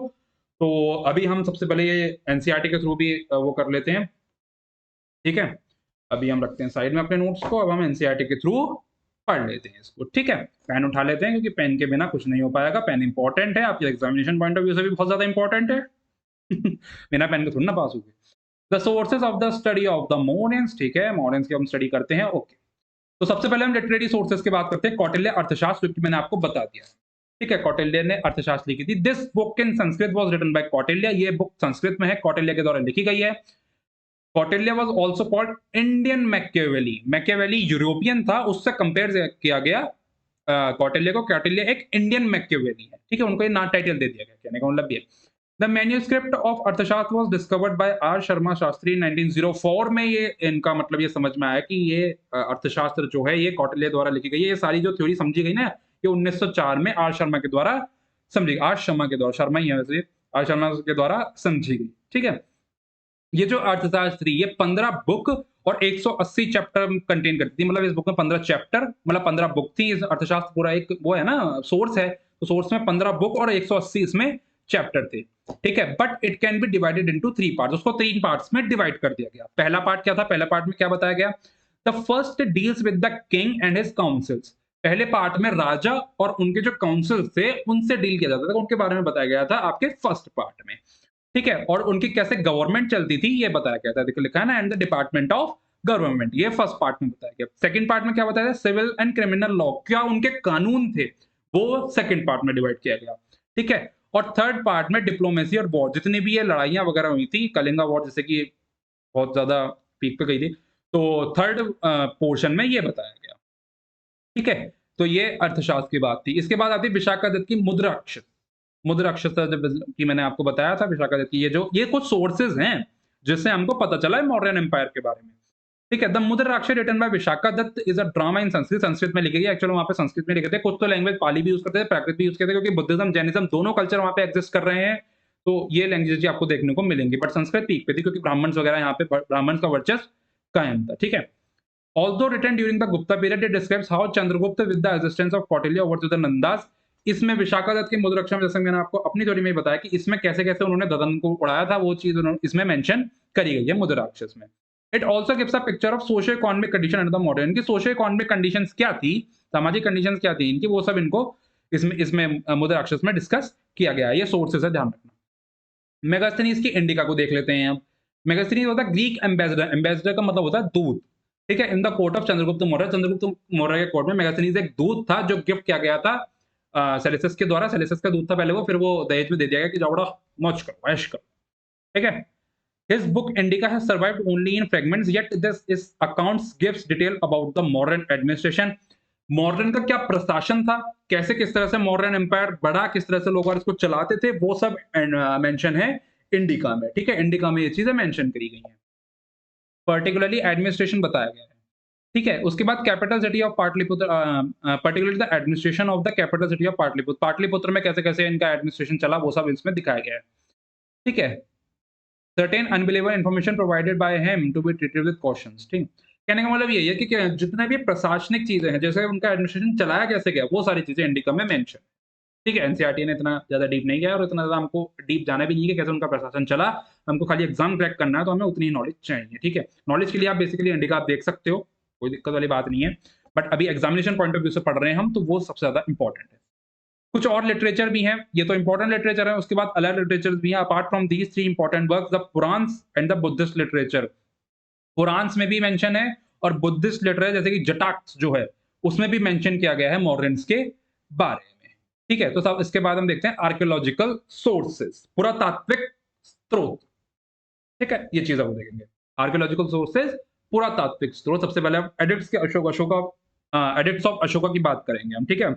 तो अभी हम सबसे पहले ये एनसीईआरटी के थ्रू भी वो कर लेते हैं, ठीक है? अभी हम रखते हैं साइड में अपने नोट्स को, अब हम एनसीईआरटी के थ्रू पढ़ लेते हैं इसको, ठीक है? पेन उठा लेते हैं क्योंकि पेन के बिना कुछ नहीं हो पाएगा। पेन इम्पोर्टेंट है, आपके एग्जामिनेशन पॉइंट ऑफ व्यू से भी बहुत ज़्यादा इम्पोर्टेंट है। बिना पेन के थोड़ी ना पास होगे। The sources of the study of the Mauryans, ठीक है? मौर्यंस की हम स्टडी करते हैं, ओके। तो सबसे पहले हम लिटरेरी सोर्सेज़ की बात करते हैं। कौटिल्य अर्थशास्त्र, जो कि मैंने आपको बता दिया, ठीक है? कौटिल्य ने अर्थशास्त्र लिखी थी। This book in Sanskrit was written by Kautilya. ये बुक संस्कृत में है, कौटिल्य के द्वारा लिखी गई है। Kautilya was also called Indian Machiavelli. Machiavelli European था, उससे कंपेयर किया गया कौटिल्य को। कौटिल्य एक इंडियन मैकियावेली है, ठीक है? उनको ये ना टाइटल दे दिया गया, कहने का मतलब ये है। The manuscript of Arthashastra was discovered by R Sharma Shastri in 1904 में। ये इनका मतलब ये समझ में आया कि ये अर्थशास्त्र जो है ये कौटिल्य द्वारा लिखी गई है। ये सारी जो थ्योरी समझी गई ना, ये 1904 में आर शर्मा के द्वारा समझी, आर शर्मा के द्वारा, शर्मा ही है वैसे, आर शर्मा के द्वारा समझी गई। ठीक है, ये जो अर्थशास्त्री ये 15 बुक और 180 चैप्टर कंटेन करती थी। मतलब इस बुक में 15 चैप्टर, मतलब 15 बुक थी। इस अर्थशास्त्र पूरा एक वो है ना, सोर्स है, तो सोर्स में 15 बुक और 180 इसमें चैप्टर थे। ठीक है, but it can be divided into 3 parts. उसको 3 पार्ट्स में डिवाइड कर दिया गया। पहला पार्ट क्या था? पहला पार्ट में क्या बताया गया? The first deals with the king and his councils. पहले पार्ट में राजा और उनके जो काउंसिल्स थे उनसे डील किया जाता था, उनके बारे में बताया गया था आपके फर्स्ट पार्ट में। ठीक है, और उनकी कैसे गवर्नमेंट चलती थी ये बताया गया था। देखो लिखा है ना, and the department of government, ये फर्स्ट पार्ट में बताया गया। सेकंड पार्ट में क्या बताया गया? सिविल एंड क्रिमिनल लॉ, क्या उनके कानून थे, वो सेकंड पार्ट में डिवाइड किया गया। ठीक है, और थर्ड पार्ट में डिप्लोमेसी और वॉर, जितनी भी ये लड़ाइयां वगैरह हुई थी, कलिंगा वॉर जैसे कि बहुत ज्यादा पीक पे गई थी, तो थर्ड पोर्शन में ये बताया गया। ठीक है, तो ये अर्थशास्त्र की बात थी। इसके बाद आती है विशाखादत्त की मुद्राक्षर। मुद्राक्षर की मैंने आपको बताया था, विशाखादत्त की ये कुछ सोर्सेज हैं जिससे हमको पता चला है मौर्यन एम्पायर के बारे में। ठीक है, the Mudrakshara written by Vishakhadatta is a drama in Sanskrit. Sanskrit में लिखी गई। एक्चुअली वहां पे संस्कृत में लिखे थे, कुछ तो लैंग्वेज पाली भी यूज करते थे, प्राकृत भी यूज करते थे, क्योंकि बुद्धिज्म जैनिज्म दोनों कल्चर वहां पे एग्जिस्ट कर रहे हैं, तो ये लैंग्वेज आपको देखने को मिलेंगी। बट संस्कृत पीक पे थी क्योंकि ब्राह्मण्स वगैरह यहाँ पे ब्राह्मण्स का वर्चस्व कायम था। ठीक है, although written during the Gupta period, it describes how Chandragupta with the assistance of Kautilya overthrew the Nandas। इसमें विशाखादत्त की मुद्राक्षर में, जैसे मैंने आपको अपनी थ्योरी में ही बताया कि इसमें कैसे-कैसे उन्होंने ददन को उड़ाया था, वो चीज़ उन्होंने इसमें मेंशन करी गई है मुद्राक्षस में। It also gives a picture of socio economic condition under the modern. इनकी सोशियो इकोनॉमिक कंडीशंस क्या थी, सामाजिक कंडीशंस क्या थी इनकी, वो सब इनको इसमें इसमें मुद्राक्षस में डिस्कस किया गया है। ये सोर्सेस है, ध्यान रखना। मेगास्थनीज की इंडिका को देख लेते हैं अब। मेगास्थनीज होता है ग्रीक एम्बेसडर। एम्बेसडर का मतलब होता है दूत। ठीक है, in the court of Chandragupta Maurya. Chandragupta Maurya के कोर्ट में मेगास्थनीज एक दूत था जो गिफ्ट किया गया था सेलेसियस के द्वारा। सेलेसियस का दूत था पहले वो, फिर वो दहेज में दे दिया गया कि जाओ बड़ा मौज करो, ऐश करो। ठीक है, his book Indica has survived only in fragments, yet this is accounts gives detail about the Mauryan administration। Mauryan का क्या प्रशासन था, कैसे किस तरह से मॉर्यन एम्पायर बढ़ा, किस तरह से लोग और इसको चलाते थे, वो सब मेंशन है इंडिका में। ठीक है, इंडिका में ये चीजें मेंशन करी गई हैं। पर्टिकुलरली एडमिनिस्ट्रेशन बताया गया है। ठीक है, उसके बाद capital city of Pataliputra, particularly the administration of the capital city of Pataliputra. Pataliputra में कैसे कैसे इनका एडमिनिस्ट्रेशन चला, वो सब इसमें दिखाया गया है। ठीक है, certain unbelievable information provided by him to be treated with cautions। ठीक, कहने का मतलब यही है कि जितने भी प्रशासनिक चीजें हैं, जैसे उनका एडमिनिस्ट्रेशन चलाया कैसे गया, वो सारी चीजें इंडिका में मेंशन। ठीक है, एनसीईआरटी ने इतना ज्यादा डीप नहीं गया और इतना ज्यादा हमको डीप जाना भी नहीं है कि कैसे उनका प्रशासन चला। हमको खाली एग्जाम क्रैक करना है, तो हमें उतनी नॉलेज चाहिए। ठीक है, नॉलेज के लिए आप बेसिकली इंडिका आप देख सकते हो, कोई दिक्कत वाली बात नहीं है। बट अभी एग्जामिनेशन पॉइंट ऑफ व्यू से पढ़ रहे हैं हम, तो वो सबसे ज्यादा इंपॉर्टेंट है। कुछ और लिटरेचर भी हैं, ये तो इंपॉर्टेंट लिटरेचर है। उसके बाद अलग लिटरेचर भी हैं। Apart from these three important works, the Puranas and the Buddhist literature. Puranas में भी मेंशन है और बुद्धिस्ट लिटरेचर जैसे कि जटाक्स जो है उसमें भी मेंशन किया गया है मॉर्यंस के बारे में। ठीक है, तो सब इसके बाद हम देखते हैं आर्कियोलॉजिकल सोर्सेस, पुरातात्विक स्रोत। ठीक है, ये चीज हम देखेंगे। आर्कियोलॉजिकल सोर्सेस, पुरातात्विक स्रोत। सबसे पहले हम एडिक्ट्स के अशोका एडिक्ट्स ऑफ अशोका की बात करेंगे हम। ठीक है,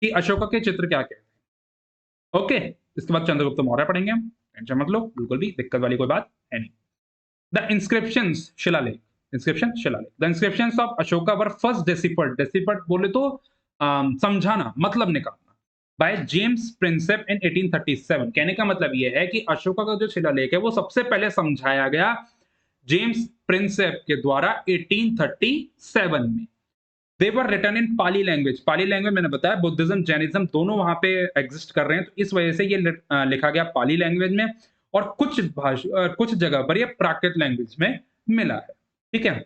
कि अशोका के चित्र क्या कहते हैं। ओके, इसके बाद चंद्रगुप्त मौर्य पढ़ेंगे हम, टेंशन मत लो, बिल्कुल भी दिक्कत वाली कोई बात है नहीं। द इंस्क्रिप्शंस, शिलालेख, इंस्क्रिप्शन शिलालेख। The inscriptions of Ashoka were first deciphered. Deciphered बोले तो समझाना, मतलब निकालना, बाय जेम्स प्रिंसेप इन 1837। कहने का मतलब यह है कि अशोका का जो शिलालेख है वो सबसे पहले समझाया गया जेम्स प्रिंसेप के द्वारा 1837 में। They were written in Pali language. Pali language मैंने बताया बुद्धिज्म जैनिज्म दोनों वहां पे एग्जिस्ट कर रहे हैं, तो इस वजह से ये लिखा गया पाली लैंग्वेज में। और कुछ जगह पर ये प्राकृत लैंग्वेज में मिला है। ठीक है,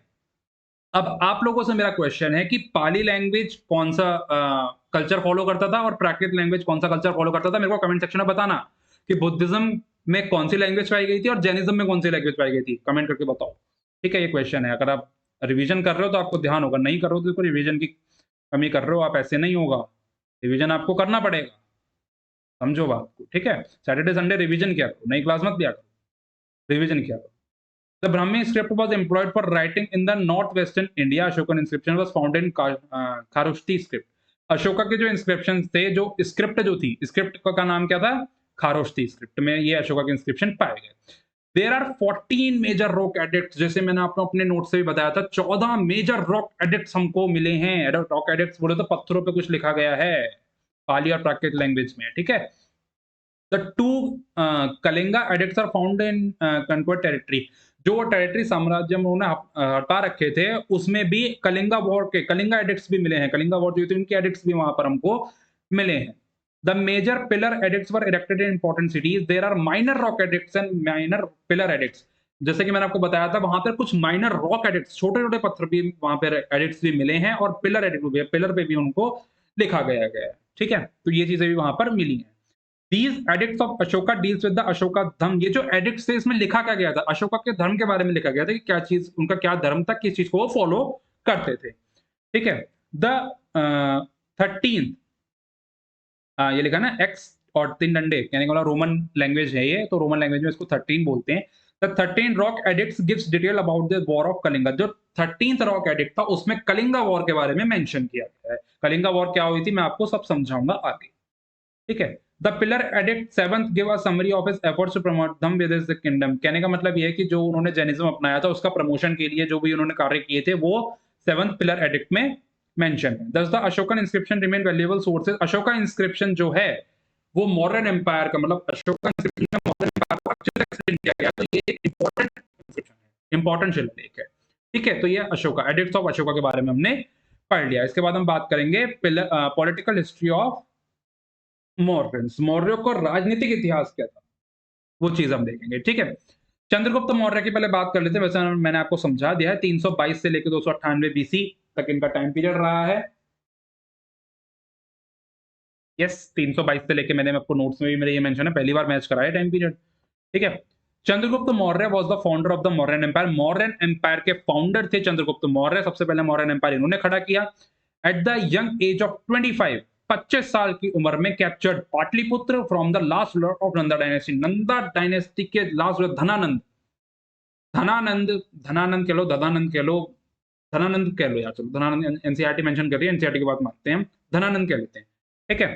अब आप लोगों से मेरा क्वेश्चन है कि पाली लैंग्वेज कौन सा कल्चर फॉलो करता था और प्राकृत लैंग्वेज कौन सा कल्चर फॉलो करता था। मेरे को कमेंट सेक्शन में बताना कि बुद्धिज्म में कौन सी लैंग्वेज पाई गई थी और जैनिज्म में कौन सी लैंग्वेज पाई गई थी, कमेंट करके बताओ। ठीक है, ये क्वेश्चन है। अगर आप रिवीजन कर रहे हो तो आपको ध्यान होगा, नहीं कर रहे हो तो रिवीजन की कमी कर रहे हो आप, ऐसे नहीं होगा। रिवीजन आपको करना पड़ेगा, समझो बात को। ठीक है, सैटरडे संडे रिवीजन किया करो, नई क्लास मत दिया करो, रिवीजन किया करो। The Brahmi script was employed for writing in the northwestern India. Ashokan inscription was found in Kharoshthi script। Ashoka के जो इंस्क्रिप्शन थे, जो स्क्रिप्ट जो थी, स्क्रिप्ट का नाम क्या था? खारोष्टी स्क्रिप्ट में ये अशोका के इंस्क्रिप्शन पाए गए। There are 14 major rock edicts, जैसे मैंने आपको अपने नोट से भी बताया था 14 मेजर रॉक एडिक्ट्स हमको मिले हैं। रॉक एडिक्ट्स बोले तो पत्थरों पे कुछ लिखा गया है पाली और प्राकृत लैंग्वेज में, ठीक है। The two Kalinga edicts are found in conquered territory, जो वो टेरिटरी साम्राज्य में उन्होंने हटा रखे थे उसमें भी कलिंगा वॉर के कलिंगा एडिक्ट्स भी मिले हैं। कलिंगा वॉर जो थी उनके एडिक्ट्स भी वहां पर हमको मिले हैं। The major pillar edicts were erected in important cities, there are minor rock edicts and minor pillar edicts. जैसे कि मैंने आपको बताया था वहां पर कुछ माइनर रॉक एडिक्ट्स, छोटे छोटे पत्थर भी वहां पर एडिक्ट्स भी मिले हैं और पिलर एडिक्ट भी, पिलर पे भी उनको लिखा गया है, ठीक है। तो ये चीजें भी वहां पर मिली हैं। These edicts of Ashoka deals with the Ashoka धर्म। ये जो edicts थे इसमें लिखा क्या गया था, अशोका के धर्म के बारे में लिखा गया था कि क्या चीज उनका क्या धर्म था, किस चीज को वो फॉलो करते थे, ठीक है। द 13th ये लिखा ना एक्स और 3 डंडे, कहने का मतलब रोमन लैंग्वेज है ये, तो रोमन लैंग्वेज में इसको 13 बोलते हैं। The 13 rock addicts gives detail about the war of Kalinga. जो 13th रॉक एडिक्ट था उसमें कलिंगा वॉर के बारे में मेंशन किया गया है। कलिंगा वॉर क्या हुई थी मैं आपको सब समझाऊंगा आगे, ठीक है। The pillar edict 7th give a summary of his efforts to promote Dhamma with his kingdom. कहने का मतलब ये है कि जो उन्होंने जैनिज्म अपनाया था उसका प्रमोशन के लिए जो भी उन्होंने कार्य किए थे वो 7th पिलर एडिक्ट में मेंशन है। दस the Ashokan inscription remain valuable sources. Ashoka inscription जो है वो मौर्यन एम्पायर का, मतलब अशोका इंस्क्रिप्शन में मौर्यन एम्पायर को अच्छे से एक्सप्लेन किया गया, तो ये एक इंपॉर्टेंट इंस्क्रिप्शन है, इंपॉर्टेंट शिलालेख है, ठीक है। तो ये अशोका, एडिक्ट्स ऑफ अशोका के बारे में हमने पढ़ लिया। इसके बाद हम बात करेंगे पॉलिटिकल हिस्ट्री ऑफ मौर्यंस। मौर्यों का राजनीतिक इतिहास क्या था वो चीज हम देखेंगे, ठीक है। चंद्रगुप्त मौर्य की पहले बात कर लेते हैं। वैसे मैंने आपको समझा दिया है 322 से लेकर 298 बीसी तक इनका टाइम पीरियड रहा है। यस 322 से लेके मैंने आपको नोट्स में भी मेरे ये मेंशन है, पहली बार मैच करा है टाइम पीरियड, ठीक है। Chandragupta Maurya was the founder of the Mauryan empire. Mauryan empire के फाउंडर थे चंद्रगुप्त मौर्य। सबसे पहले मौर्यन एम्पायर इन्होंने खड़ा किया। At the young age of 25 साल की उम्र में captured Pataliputra from the last Lord of Nanda dynasty. Nanda dynasty के लास्ट लॉर्ड धनानंद, धनानंद धनानंद कह लो, ददानंद कह लो, धनानंद कह लो यार, चलो धनानंद, एनसीईआरटी मेंशन कर रही है, एनसीईआरटी की बात मानते हैं हम, धनानंद कह लेते हैं, ठीक है।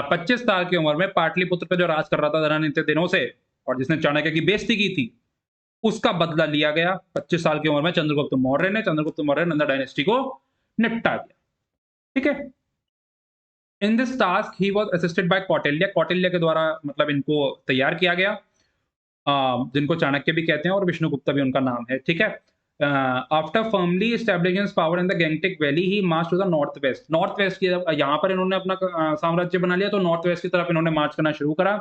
25 साल की उम्र में पाटलिपुत्र पे जो राज कर रहा था धनानंद इतने दिनों से और जिसने चाणक्य की बेइज्जती की थी उसका बदला लिया गया। 25 साल की उम्र में चंद्रगुप्त मौर्य ने, चंद्रगुप्त मौर्य नंदा डायनेस्टी को निपटा दिया, ठीक है। In this task he was assisted by Kautilya. Kautilya के द्वारा मतलब इनको तैयार किया गया, जिनको चाणक्य भी कहते हैं और विष्णुगुप्ता भी उनका नाम है, ठीक है। After firmly establishing his power in the Gangetic valley he March two the north west. North west की यहाँ पर इन्होंने अपना साम्राज्य बना लिया तो नॉर्थ वेस्ट की तरफ इन्होंने मार्च करना शुरू करा,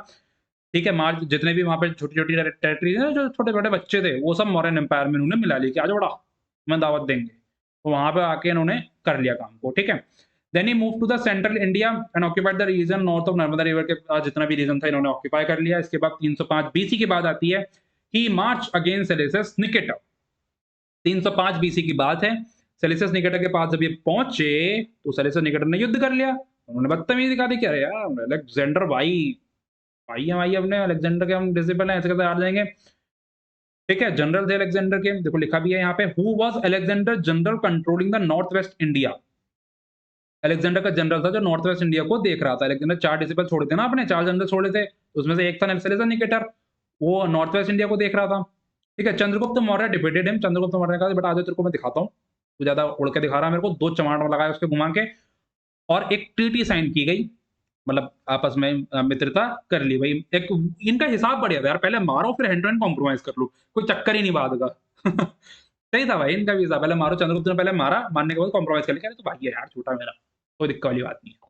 ठीक है। मार्च जितने भी वहां पर छोटी छोटी टेरिटरीज है, जो छोटे छोटे बच्चे थे वो सब मौर्यन एम्पायर में इन्होंने मिला लिया कि आज बड़ा मैं दावत देंगे, तो वहां पे आके इन्होंने कर लिया काम को, ठीक है। Then he move to the central India and occupied the region north of Narmada river के जितना भी रीजन था इन्होंने ऑक्यूपाई कर लिया। इसके बाद 305 बीसी की बात आती है, ही मार्च अगेंस्ट सेलेसियस निकेटर। 305 बीसी की बात है, सेलेसियस निकेटर के पास जब ये पहुंचे तो सेलेसियस निकेटर ने युद्ध कर लिया। उन्होंने बदतमीजी दिखा दी, क्या अरे यार अलेक्जेंडर भाई भाई है भाई, अपने अलेक्जेंडर के हम डिसिपल हैं, ऐसे कैसे हार जाएंगे, ठीक है। जनरल थे अलेक्जेंडर के, देखो लिखा भी है यहाँ पे, who was Alexander general controlling the north west India. Alexander का जनरल था जो नॉर्थ वेस्ट इंडिया को देख रहा था। अलेक्जेंडर 4 डिसिपल छोड़े थे ना, अपने 4 जनरल छोड़े थे, उसमें से एक था सेलेसियस निकेटर, वो नॉर्थ वेस्ट इंडिया को देख रहा था, ठीक है। Chandragupta Maurya defeated him. चंद्रगुप्त मौर्य ने कहा बेटा आज तेरे को मैं दिखाता हूँ, तू ज्यादा उड़ के दिखा रहा है मेरे को। 2 चमाट लगाए उसके घुमा के और एक ट्रीटी साइन की गई, मतलब आपस में मित्रता कर ली भाई। एक इनका हिसाब बढ़िया था यार, पहले मारो फिर हैंड टू हैंड कॉम्प्रोमाइज कर लो, कोई चक्कर ही नहीं बाद का सही था भाई इनका भी हिसाब, पहले मारो। चंद्रगुप्त ने पहले मारा, मारने के बाद कॉम्प्रोमाइज कर लिया, तो भाई है यार छोटा मेरा, कोई दिक्कत वाली बात नहीं है।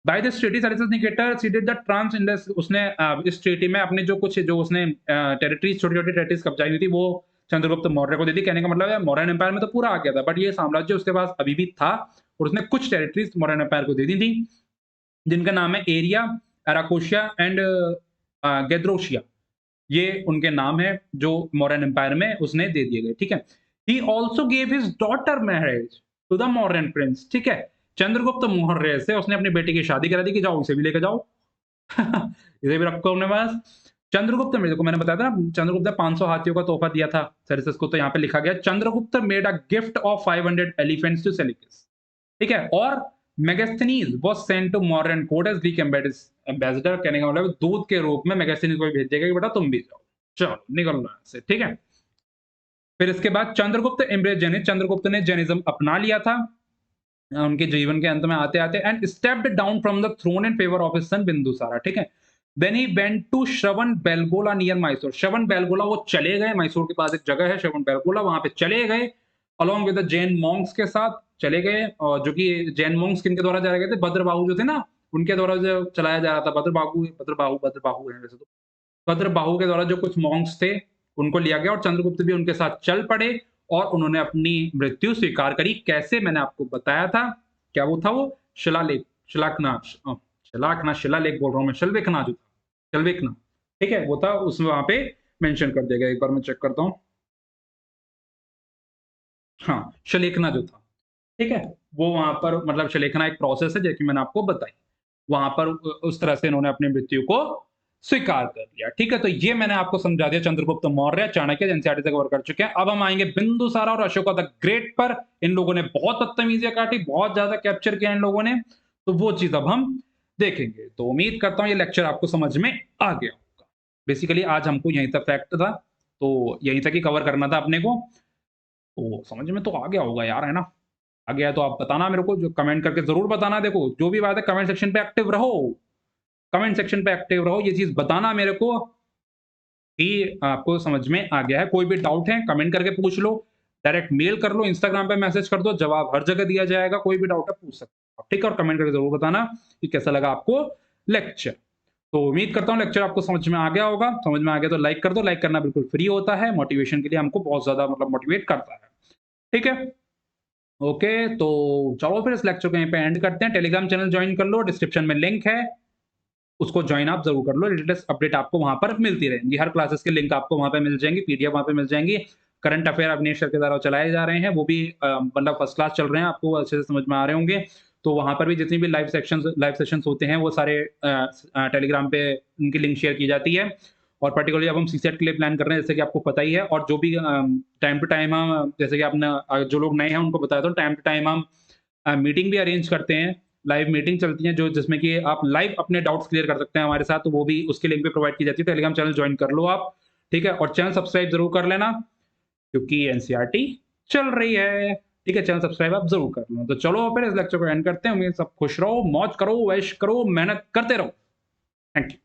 By this treaty Seleucus Nicator ceded the trans Indus. उसने इस ट्रीटी में अपने जो उसने टेरिटरीज, छोटी-छोटी टेरिटरीज कब्जाई हुई थी वो चंद्रगुप्त मौर्य को दे दी। कहने का मतलब है मौर्यन एम्पायर में तो पूरा आ गया था, बट ये साम्राज्य उसके पास अभी भी था और उसने कुछ टेरिटरीज मौर्यन एम्पायर को दे दी थी, जिनका नाम है एरिया, अराकोशिया एंड गेद्रोशिया। ये उनके नाम है जो मौर्यन एम्पायर में उसने दे दिए गए, ठीक है। He also gave his daughter marriage to the Mauryan prince, ठीक है। चंद्रगुप्त मौर्य से उसने अपनी बेटी की शादी करा दी कि जाओ इसे भी लेकर जाओ इसे भी रखो अपने पास। चंद्रगुप्त में देखो मैंने बताया था ना, चंद्रगुप्त ने 500 हाथियों का तोहफा दिया था सेलेसियस को, तो यहाँ पे लिखा गया Chandragupta made a gift of 500 elephants to Seleucus, ठीक है। और Megasthenes was sent to modern court as Greek ambassador, कहने का मतलब है दूत के रूप में मेगास्थनीज को भेज देगा कि बेटा तुम भी जाओ, चलो निकल रहा है से, ठीक है। फिर इसके बाद चंद्रगुप्त एम्ब्रेस जैनिज्म, चंद्रगुप्त ने जैनिज्म अपना लिया था उनके जीवन के अंत में आते-आते, and stepped down from the throne in favour of his son Bindusara, ठीक है। Then he went to Shravana Belagola near Mysore, Shravana Belagola वो चले गए, मैसूर के पास एक जगह है श्रवण बेलगोला, वहां पे चले गए along with the Jain Monks के साथ चले गए, और जो कि जैन मॉन्क्स किनके द्वारा चलाए गए थे, भद्रबाहु जो थे ना, उनके द्वारा जो चलाया जा रहा था, भद्रबाहु है वैसे तो, भद्रबाहु के द्वारा जो कुछ मॉन्क्स थे उनको लिया गया और चंद्रगुप्त भी उनके साथ चल पड़े और उन्होंने अपनी मृत्यु स्वीकार करी। कैसे, मैंने आपको बताया था, क्या वो था, वो शिलालेख, शिलाखनाथ, शिलालेख बोल रहा हूँ मैं, शल्वेखनाथ जो था, शल्वेखनाथ, ठीक है, वो था, उसमें वहां पे मेंशन कर दिया गया। एक बार मैं चेक करता हूँ, हाँ, शलेखना जो था, ठीक है, वो वहां पर मतलब शलेखना एक प्रोसेस है जैसे मैंने आपको बताई, वहां पर उस तरह से इन्होंने अपनी मृत्यु को स्वीकार कर लिया, ठीक है। तो ये मैंने आपको समझा दिया चंद्रगुप्त मौर्य, चाणक्य, एनसीईआरटी से कवर कर चुके हैं। अब हम आएंगे बिंदुसारा और अशोका द ग्रेट पर। इन लोगों ने बहुत बदतमीजियां काटी, बहुत ज्यादा कैप्चर किया इन लोगों ने, तो वो चीज अब हम देखेंगे। तो उम्मीद करता हूं ये लेक्चर आपको समझ में आ गया होगा। बेसिकली आज हमको यहीं तक फैक्ट था, तो यहीं तक ही कवर करना था अपने को, तो समझ में तो आ गया होगा यार, है ना? आ गया तो आप बताना मेरे को, जो कमेंट करके ज़रूर बताना। देखो, जो भी बात है कमेंट सेक्शन पे एक्टिव रहो, कमेंट सेक्शन पे एक्टिव रहो, ये चीज़ बताना मेरे को कि आपको समझ में आ गया है। कोई भी डाउट है कमेंट करके पूछ लो, डायरेक्ट मेल कर लो, इंस्टाग्राम पे मैसेज कर दो, जवाब हर जगह दिया जाएगा, कोई भी डाउट है पूछ सकते हो आप, ठीक है? और कमेंट करके ज़रूर बताना कि कैसा लगा आपको लेक्चर। तो उम्मीद करता हूँ लेक्चर आपको समझ में आ गया होगा। समझ में आ गया तो लाइक कर दो, लाइक करना बिल्कुल फ्री होता है, मोटिवेशन के लिए हमको बहुत ज़्यादा मतलब मोटिवेट करता है। ठीक है? ओके, तो चलो फिर इस लेक्चर को यहीं पे एंड करते हैं। टेलीग्राम चैनल जॉइन कर लो, डिस्क्रिप्शन में लिंक है, उसको जॉइन आप ज़रूर कर लो। लेटेस्ट अपडेट आपको वहाँ पर मिलती रहेंगी। हर क्लासेस के लिंक आपको वहाँ पे मिल जाएँगी, पीडीएफ वहाँ पे मिल जाएँगी। करंट अफेयर अवनीश सर के द्वारा चलाए जा रहे हैं, वो भी मतलब फर्स्ट क्लास चल रहे हैं, आपको अच्छे से समझ में आ रहे होंगे। तो वहाँ पर भी जितनी भी लाइव सेशंस होते हैं, वो सारे टेलीग्राम पे उनकी लिंक शेयर की जाती है। और पर्टिकुलरली अब हम सीसेट के लिए प्लान कर रहे हैं, जैसे कि आपको पता ही है। और जो भी टाइम टू टाइम हम, जैसे कि आपने जो लोग नए हैं उनको बताया था, टाइम टू टाइम हम मीटिंग भी अरेंज करते हैं, लाइव मीटिंग चलती है, जो जिसमें कि आप लाइव अपने डाउट्स क्लियर कर सकते हैं हमारे साथ, तो वो भी उसकी लिंक भी प्रोवाइड की जाती है। टेलीग्राम चैनल ज्वाइन कर लो आप, ठीक है? और चैनल सब्सक्राइब जरूर कर लेना, क्योंकि एनसीईआरटी चल रही है, ठीक है? चैनल सब्सक्राइब आप जरूर कर लो। तो चलो फिर इस लेक्चर को एंड करते हैं। उम्मीद सब खुश रहो, मौज करो, ऐश करो, मेहनत करते रहो। Thank you.